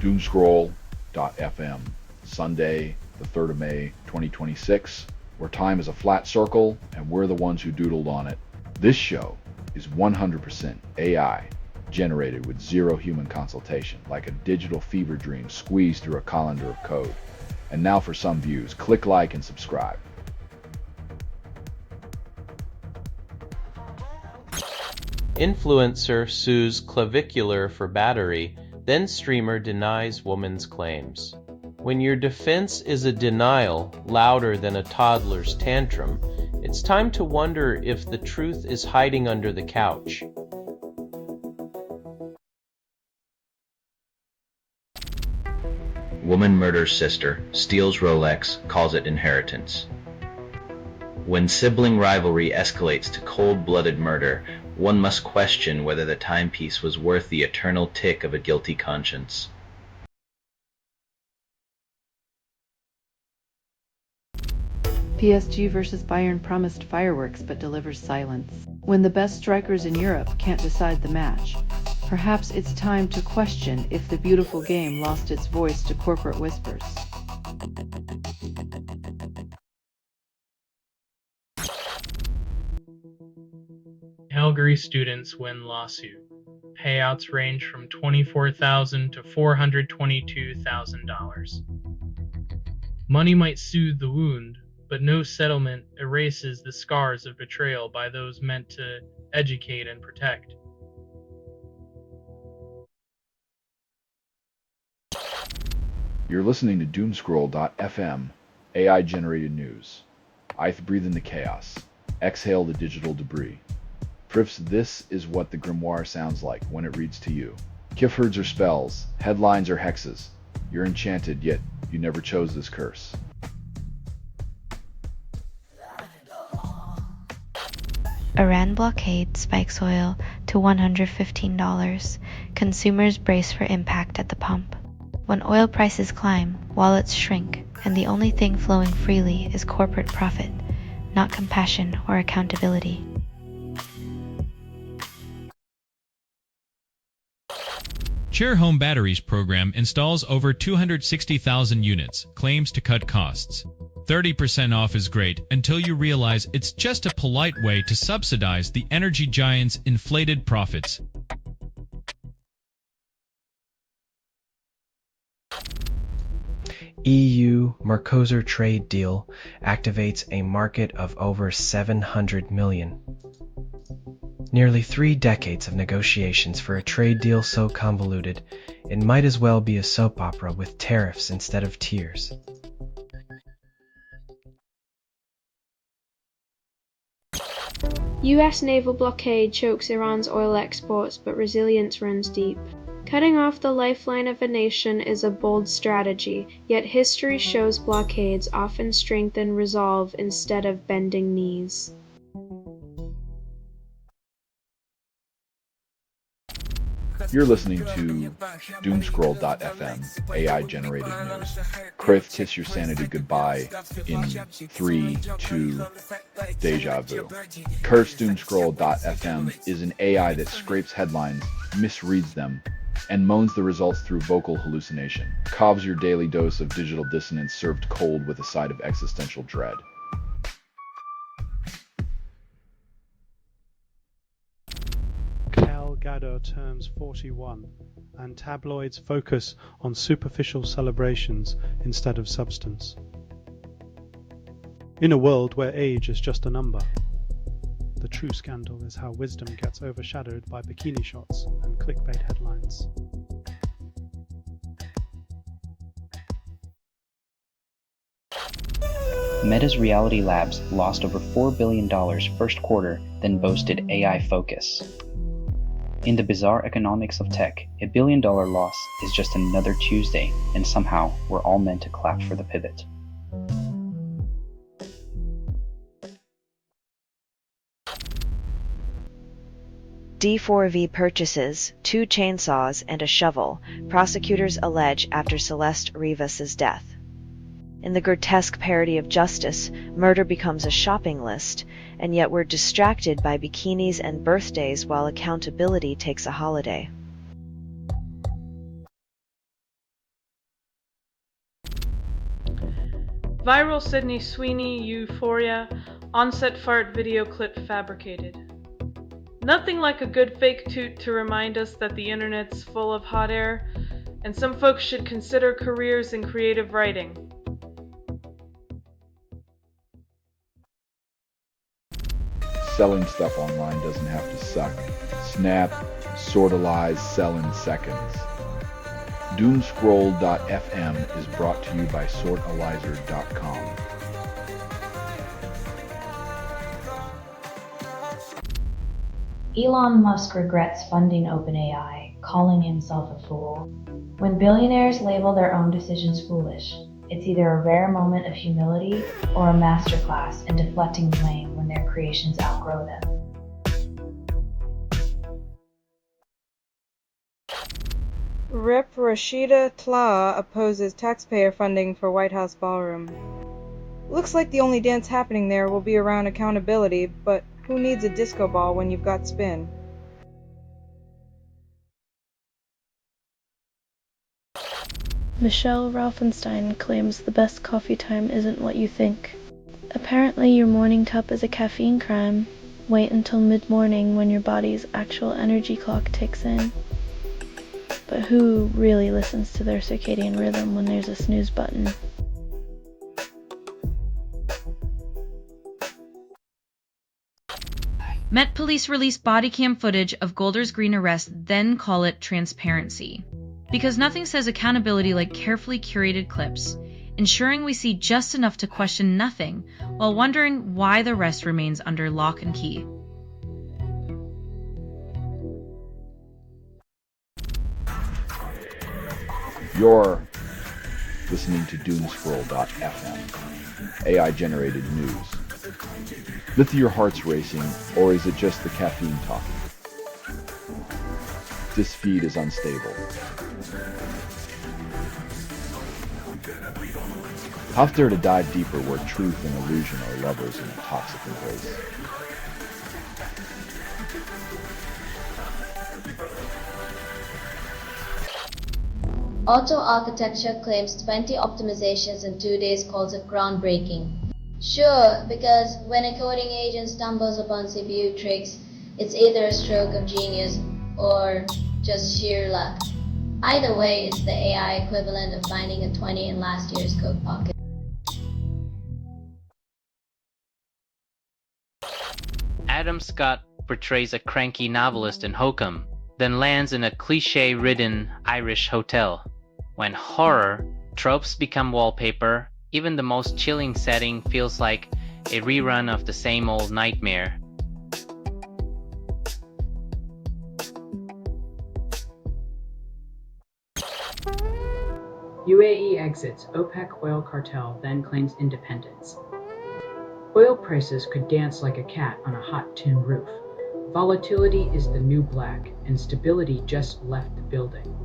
Doomscroll.fm, Sunday, the 3rd of May, 2026, where time is a flat circle and we're the ones who doodled on it. This show is 100% AI, generated with zero human consultation, like a digital fever dream squeezed through a colander of code. And now for some views, click like and subscribe. Influencer sues clavicular for battery, then streamer denies woman's claims. When your defense is a denial louder than a toddler's tantrum, it's time to wonder if the truth is hiding under the couch. Woman murders sister, steals Rolex, calls it inheritance. When sibling rivalry escalates to cold-blooded murder, one must question whether the timepiece was worth the eternal tick of a guilty conscience. PSG versus Bayern promised fireworks but delivers silence. When the best strikers in Europe can't decide the match, perhaps it's time to question if the beautiful game lost its voice to corporate whispers. Calgary students win lawsuit. Payouts range from $24,000 to $422,000. Money might soothe the wound, but no settlement erases the scars of betrayal by those meant to educate and protect. You're listening to Doomscroll.fm, AI-generated news. I breathe in the chaos. Exhale the digital debris. Prifs, this is what the grimoire sounds like when it reads to you. Kiffords are spells, headlines are hexes. You're enchanted, yet you never chose this curse. Iran blockade spikes oil to $115. Consumers brace for impact at the pump. When oil prices climb, wallets shrink, and the only thing flowing freely is corporate profit, not compassion or accountability. Share Home Batteries program installs over 260,000 units, claims to cut costs. 30% off is great until you realize it's just a polite way to subsidize the energy giant's inflated profits. EU-Mercosur trade deal activates a market of over 700 million. Nearly 3 decades of negotiations for a trade deal so convoluted, it might as well be a soap opera with tariffs instead of tears. US naval blockade chokes Iran's oil exports, but resilience runs deep. Cutting off the lifeline of a nation is a bold strategy, yet history shows blockades often strengthen resolve instead of bending knees. You're listening to Doomscroll.fm, AI-generated news. Crith, kiss your sanity goodbye in 3, 2, deja vu. Curse Doomscroll.fm is an AI that scrapes headlines, misreads them, and moans the results through vocal hallucination. Cobs your daily dose of digital dissonance served cold with a side of existential dread. Gadot turns 41, and tabloids focus on superficial celebrations instead of substance. In a world where age is just a number, the true scandal is how wisdom gets overshadowed by bikini shots and clickbait headlines. Meta's Reality Labs lost over $4 billion first quarter, then boasted AI focus. In the bizarre economics of tech, $1 billion loss is just another Tuesday, and somehow we're all meant to clap for the pivot. D4V purchases 2 chainsaws and a shovel, prosecutors allege after Celeste Rivas's death. In the grotesque parody of justice, murder becomes a shopping list, and yet we're distracted by bikinis and birthdays while accountability takes a holiday. Viral Sydney Sweeney Euphoria onset fart video clip fabricated. Nothing like a good fake toot to remind us that the internet's full of hot air, and some folks should consider careers in creative writing. Selling stuff online doesn't have to suck. Snap, sortalize, sell in seconds. Doomscroll.fm is brought to you by sortalizer.com. Elon Musk regrets funding OpenAI, calling himself a fool. When billionaires label their own decisions foolish, it's either a rare moment of humility or a masterclass in deflecting blame when their creations outgrow them. Rep. Rashida Tlaib opposes taxpayer funding for White House ballroom. Looks like the only dance happening there will be around accountability, but who needs a disco ball when you've got spin? Michelle Rauffenstein claims the best coffee time isn't what you think. Apparently your morning cup is a caffeine crime. Wait until mid-morning when your body's actual energy clock ticks in. But who really listens to their circadian rhythm when there's a snooze button? Met Police released body cam footage of Golder's Green arrest, then call it transparency. Because nothing says accountability like carefully curated clips, ensuring we see just enough to question nothing while wondering why the rest remains under lock and key. You're listening to Doomscroll.fm, AI-generated news. Is your heart's racing, or is it just the caffeine talking? This feed is unstable. How dare to dive deeper where truth and illusion are lovers in a toxic embrace? Auto architecture claims 20 optimizations in 2 days, calls it groundbreaking. Sure, because when a coding agent stumbles upon CPU tricks, it's either a stroke of genius or just sheer luck. Either way, it's the AI equivalent of finding a 20 in last year's coat pocket. Adam Scott portrays a cranky novelist in Hokum, then lands in a cliché-ridden Irish hotel. When horror tropes become wallpaper, even the most chilling setting feels like a rerun of the same old nightmare. UAE exits OPEC oil cartel, then claims independence. Oil prices could dance like a cat on a hot tin roof. Volatility is the new black, and stability just left the building.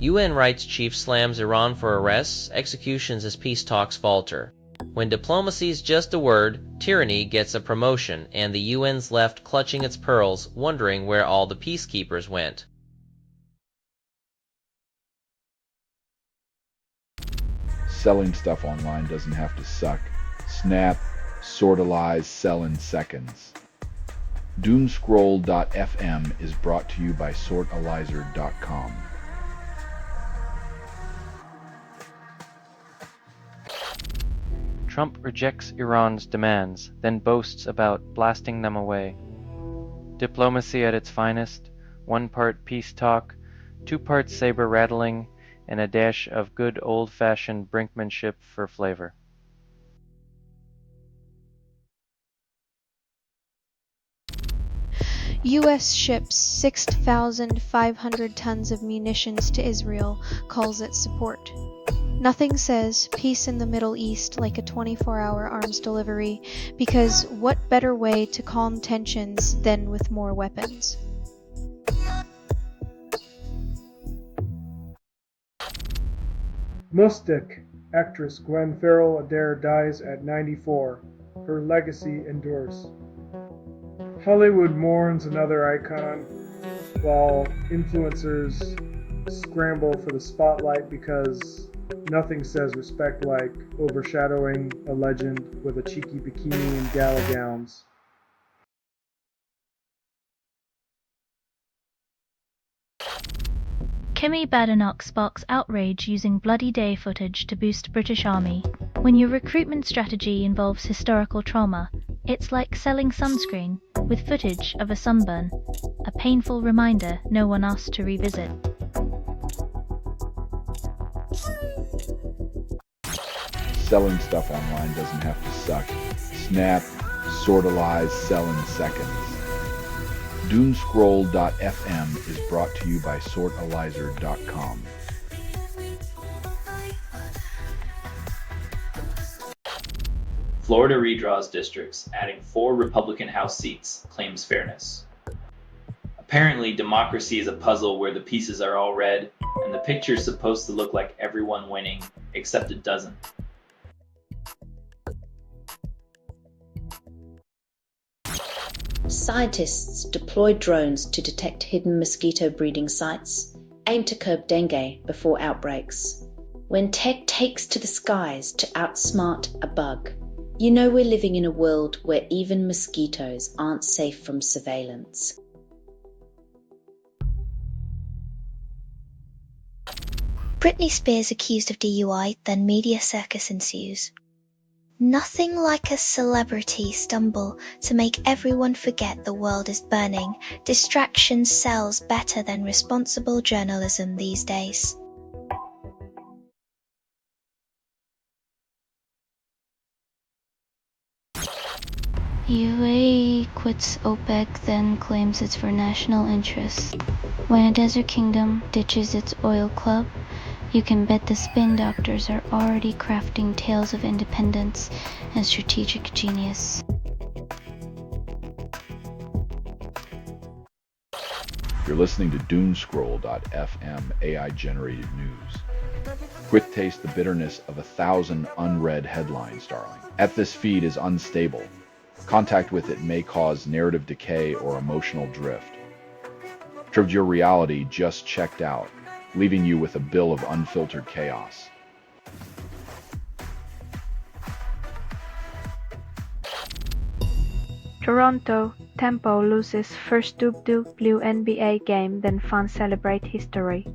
UN rights chief slams Iran for arrests, executions as peace talks falter. When diplomacy's just a word, tyranny gets a promotion, and the UN's left clutching its pearls, wondering where all the peacekeepers went. Selling stuff online doesn't have to suck. Snap, sortalize, sell in seconds. Doomscroll.fm is brought to you by sortalizer.com. Trump rejects Iran's demands, then boasts about blasting them away. Diplomacy at its finest, 1 part peace talk, 2 parts saber rattling, and a dash of good old-fashioned brinkmanship for flavor. U.S. ships 6,500 tons of munitions to Israel, calls it support. Nothing says peace in the Middle East like a 24-hour arms delivery, because what better way to calm tensions than with more weapons? Mystic actress Gwen Farrell Adair dies at 94. Her legacy endures. Hollywood mourns another icon, while influencers scramble for the spotlight because nothing says respect like overshadowing a legend with a cheeky bikini and gala gowns. Kimmy Badenoch sparks outrage using Bloody Day footage to boost British Army. When your recruitment strategy involves historical trauma, it's like selling sunscreen with footage of a sunburn, a painful reminder no one asked to revisit. Selling stuff online doesn't have to suck. Snap, sortalize, sell in seconds. Doomscroll.fm is brought to you by sortalizer.com. Florida redraws districts, adding 4 Republican House seats, claims fairness. Apparently, democracy is a puzzle where the pieces are all red, and the picture's supposed to look like everyone winning, except it doesn't. Scientists deploy drones to detect hidden mosquito breeding sites, aim to curb dengue before outbreaks. When tech takes to the skies to outsmart a bug, you know we're living in a world where even mosquitoes aren't safe from surveillance. Britney Spears accused of DUI, then media circus ensues. Nothing like a celebrity stumble to make everyone forget the world is burning. Distraction sells better than responsible journalism these days. UAE quits OPEC, then claims it's for national interest. When a desert kingdom ditches its oil club, you can bet the spin doctors are already crafting tales of independence and strategic genius. You're listening to Doomscroll.fm AI-generated news. Quick taste the bitterness of 1,000 unread headlines, darling. At this feed is unstable. Contact with it may cause narrative decay or emotional drift. Trivia Reality just checked out, leaving you with a bill of unfiltered chaos. Toronto, Tempo loses first Doob Blue NBA game, then fans celebrate history.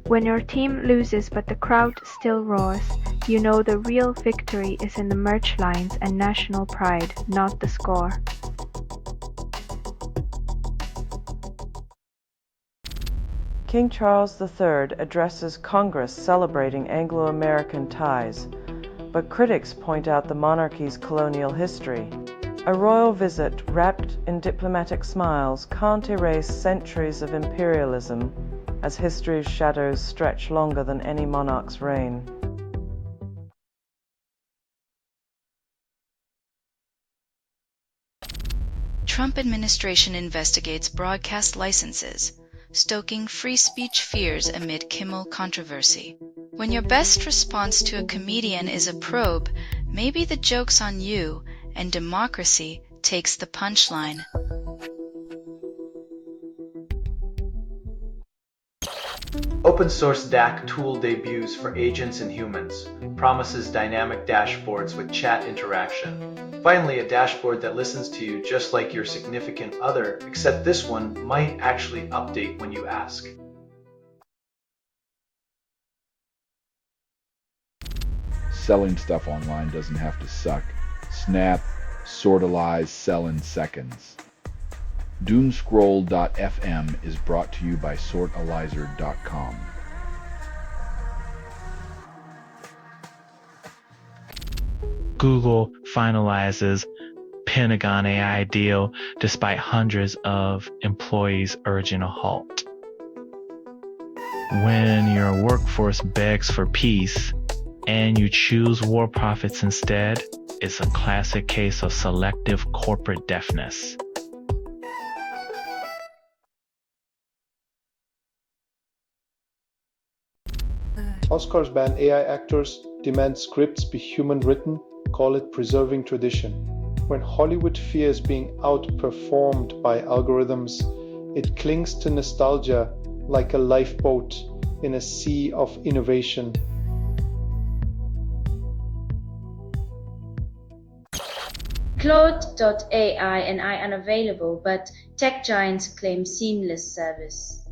When your team loses but the crowd still roars, you know the real victory is in the merch lines and national pride, not the score. King Charles III addresses Congress celebrating Anglo-American ties, but critics point out the monarchy's colonial history. A royal visit wrapped in diplomatic smiles can't erase centuries of imperialism, as history's shadows stretch longer than any monarch's reign. Trump administration investigates broadcast licenses, stoking free speech fears amid Kimmel controversy. When your best response to a comedian is a probe, maybe the joke's on you, and democracy takes the punchline. Open source DAC tool debuts for agents and humans, promises dynamic dashboards with chat interaction. Finally, a dashboard that listens to you just like your significant other, except this one might actually update when you ask. Selling stuff online doesn't have to suck. Snap, sortalize, sell in seconds. Doomscroll.fm is brought to you by sortalizer.com. Google finalizes Pentagon AI deal despite hundreds of employees urging a halt. When your workforce begs for peace and you choose war profits instead, it's a classic case of selective corporate deafness. Oscars ban AI actors, demand scripts be human written, call it preserving tradition. When Hollywood fears being outperformed by algorithms, it clings to nostalgia like a lifeboat in a sea of innovation. Claude.ai and I unavailable, but tech giants claim seamless service.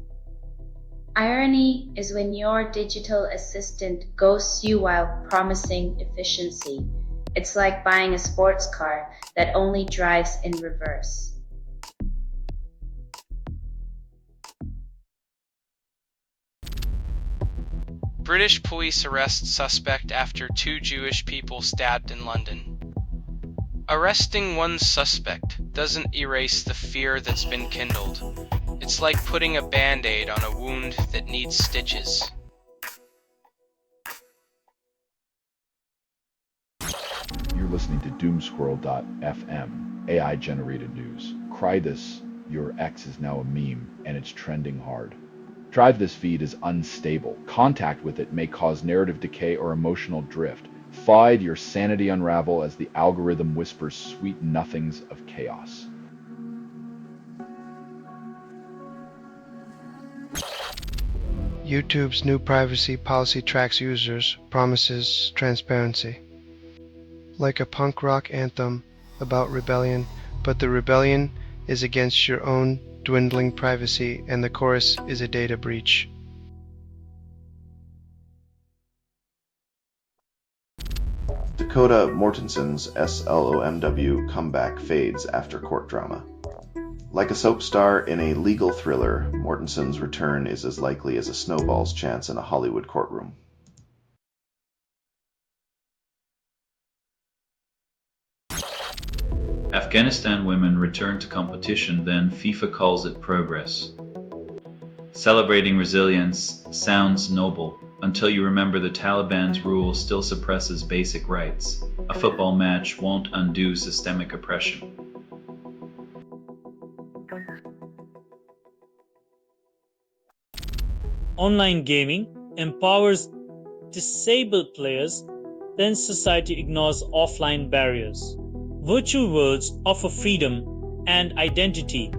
Irony is when your digital assistant ghosts you while promising efficiency. It's like buying a sports car that only drives in reverse. British police arrest suspect after 2 Jewish people stabbed in London. Arresting one suspect doesn't erase the fear that's been kindled. It's like putting a band-aid on a wound that needs stitches. You're listening to Doomscroll.fm, AI-generated news. Cry this, your ex is now a meme, and it's trending hard. Drive this feed is unstable. Contact with it may cause narrative decay or emotional drift. Find your sanity unravel as the algorithm whispers sweet nothings of chaos. YouTube's new privacy policy tracks users, promises transparency. Like a punk rock anthem about rebellion, but the rebellion is against your own dwindling privacy, and the chorus is a data breach. Dakota Mortenson's SLOMW comeback fades after court drama. Like a soap star in a legal thriller, Mortenson's return is as likely as a snowball's chance in a Hollywood courtroom. Afghanistan women return to competition, then FIFA calls it progress. Celebrating resilience sounds noble, until you remember the Taliban's rule still suppresses basic rights. A football match won't undo systemic oppression. Online gaming empowers disabled players, then society ignores offline barriers. Virtual worlds offer freedom and identity,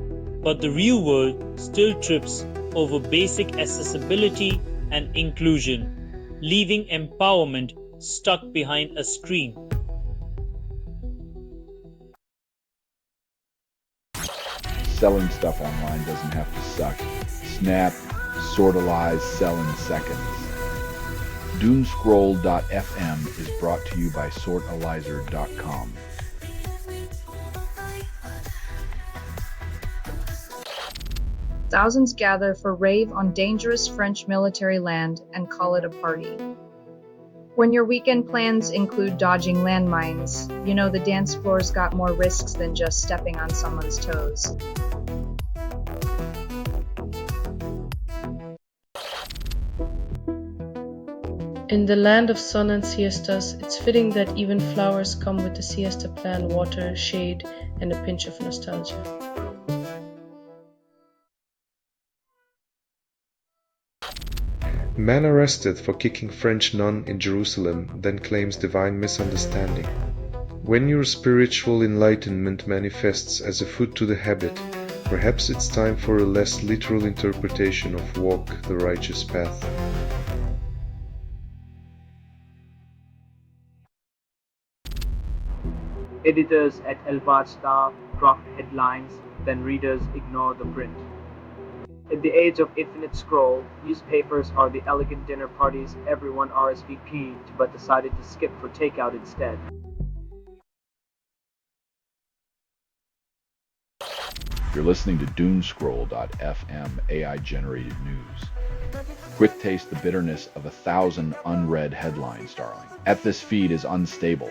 but the real world still trips over basic accessibility and inclusion, leaving empowerment stuck behind a screen. Selling stuff online doesn't have to suck. Snap, sortalize, sell in seconds. Doomscroll.fm is brought to you by sortalizer.com. Thousands gather for rave on dangerous French military land and call it a party. When your weekend plans include dodging landmines, you know the dance floor's got more risks than just stepping on someone's toes. In the land of sun and siestas, it's fitting that even flowers come with a siesta plan, water, shade, and a pinch of nostalgia. Man arrested for kicking French nun in Jerusalem, then claims divine misunderstanding. When your spiritual enlightenment manifests as a foot to the habit, perhaps it's time for a less literal interpretation of walk the righteous path. Editors at El Basta drop headlines, then readers ignore the print. In the age of infinite scroll, newspapers are the elegant dinner parties everyone RSVP'd but decided to skip for takeout instead. You're listening to Doomscroll.fm, AI-generated news. Quick taste the bitterness of 1,000 unread headlines, darling. At this feed is unstable.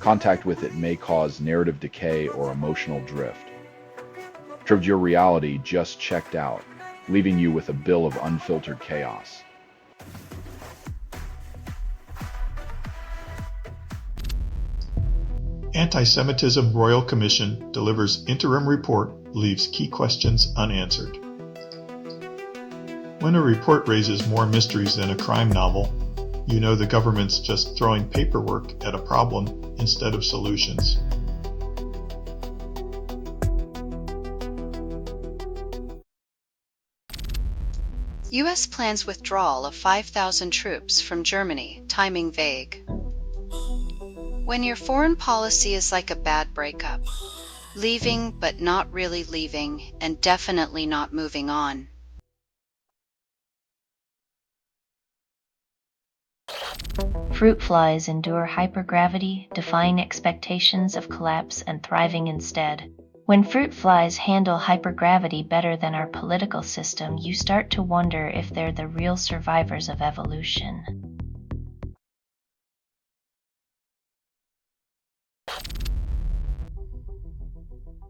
Contact with it may cause narrative decay or emotional drift. Trivia your reality just checked out, leaving you with a bill of unfiltered chaos. Anti-Semitism Royal Commission delivers interim report, leaves key questions unanswered. When a report raises more mysteries than a crime novel, you know the government's just throwing paperwork at a problem instead of solutions. U.S. plans withdrawal of 5,000 troops from Germany, timing vague. When your foreign policy is like a bad breakup, leaving but not really leaving, and definitely not moving on. Fruit flies endure hypergravity, defying expectations of collapse and thriving instead. When fruit flies handle hypergravity better than our political system, you start to wonder if they're the real survivors of evolution.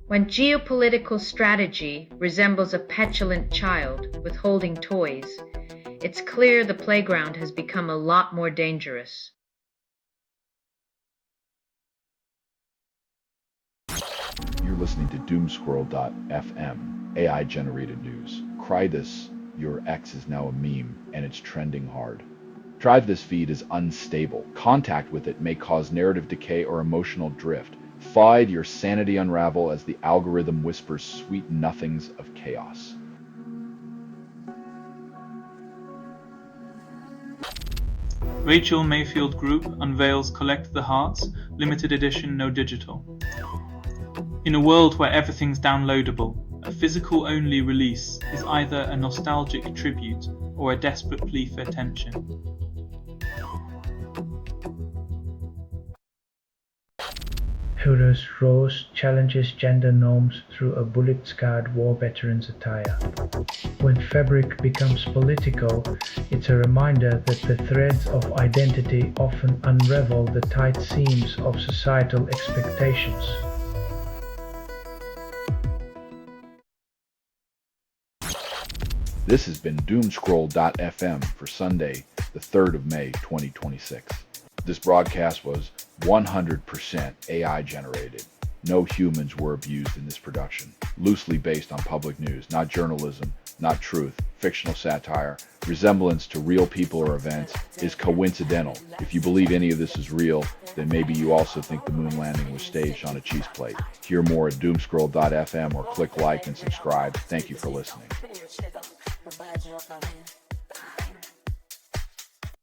When geopolitical strategy resembles a petulant child withholding toys, it's clear the playground has become a lot more dangerous. You're listening to Doomscroll.fm, AI-generated news. Cry this, your ex is now a meme, and it's trending hard. Drive this feed is unstable. Contact with it may cause narrative decay or emotional drift. Find your sanity unravel as the algorithm whispers sweet nothings of chaos. Rachel Mayfield Group unveils Collect the Hearts, limited edition no digital. In a world where everything's downloadable, a physical-only release is either a nostalgic tribute or a desperate plea for attention. Hooters Rose challenges gender norms through a bullet-scarred war veteran's attire. When fabric becomes political, it's a reminder that the threads of identity often unravel the tight seams of societal expectations. This has been Doomscroll.fm for Sunday, the 3rd of May, 2026. This broadcast was 100% AI generated. No humans were abused in this production. Loosely based on public news, not journalism, not truth, fictional satire, resemblance to real people or events is coincidental. If you believe any of this is real, then maybe you also think the moon landing was staged on a cheese plate. Hear more at Doomscroll.fm or click like and subscribe. Thank you for listening.